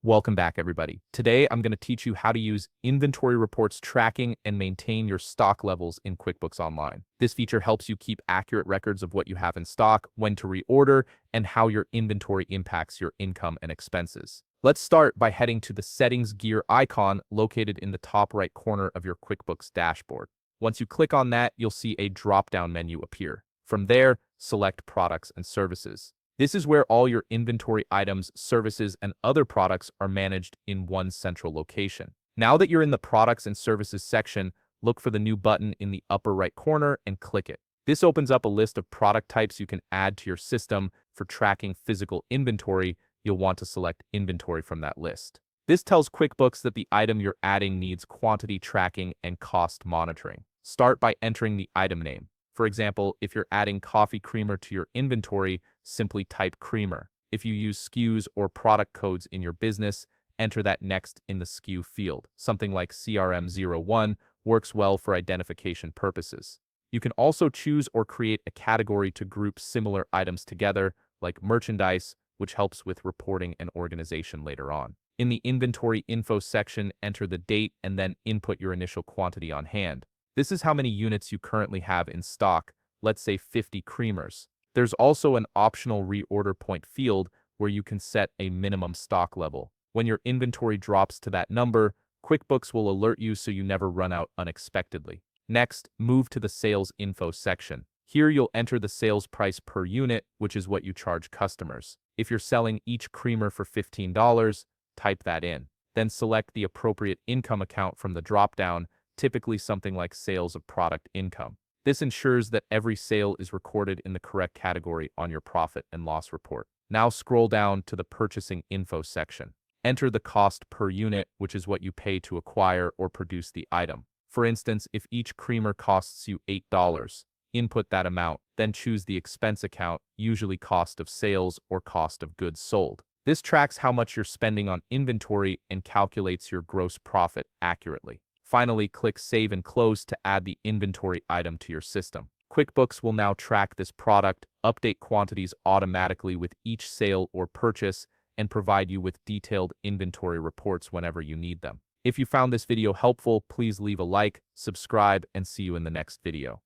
Welcome back, everybody. Today, I'm going to teach you how to use inventory reports tracking and maintain your stock levels in QuickBooks Online. This feature helps you keep accurate records of what you have in stock, when to reorder, and how your inventory impacts your income and expenses. Let's start by heading to the Settings gear icon located in the top right corner of your QuickBooks dashboard. Once you click on that, you'll see a drop-down menu appear. From there, select Products and Services. This is where all your inventory items, services, and other products are managed in one central location. Now that you're in the Products and Services section, look for the new button in the upper right corner and click it. This opens up a list of product types you can add to your system. For tracking physical inventory, you'll want to select Inventory from that list. This tells QuickBooks that the item you're adding needs quantity tracking and cost monitoring. Start by entering the item name. For example, if you're adding coffee creamer to your inventory, simply type creamer. If you use SKUs or product codes in your business, enter that next in the SKU field. Something like CRM01 works well for identification purposes. You can also choose or create a category to group similar items together, like merchandise, which helps with reporting and organization later on. In the inventory info section, enter the date and then input your initial quantity on hand. This is how many units you currently have in stock, let's say 50 creamers. There's also an optional reorder point field where you can set a minimum stock level. When your inventory drops to that number, QuickBooks will alert you so you never run out unexpectedly. Next, move to the sales info section. Here you'll enter the sales price per unit, which is what you charge customers. If you're selling each creamer for $15, type that in. Then select the appropriate income account from the dropdown, typically something like sales of product income. This ensures that every sale is recorded in the correct category on your profit and loss report. Now scroll down to the purchasing info section. Enter the cost per unit, which is what you pay to acquire or produce the item. For instance, if each creamer costs you $8, input that amount, then choose the expense account, usually cost of sales or cost of goods sold. This tracks how much you're spending on inventory and calculates your gross profit accurately. Finally, click Save and Close to add the inventory item to your system. QuickBooks will now track this product, update quantities automatically with each sale or purchase, and provide you with detailed inventory reports whenever you need them. If you found this video helpful, please leave a like, subscribe, and see you in the next video.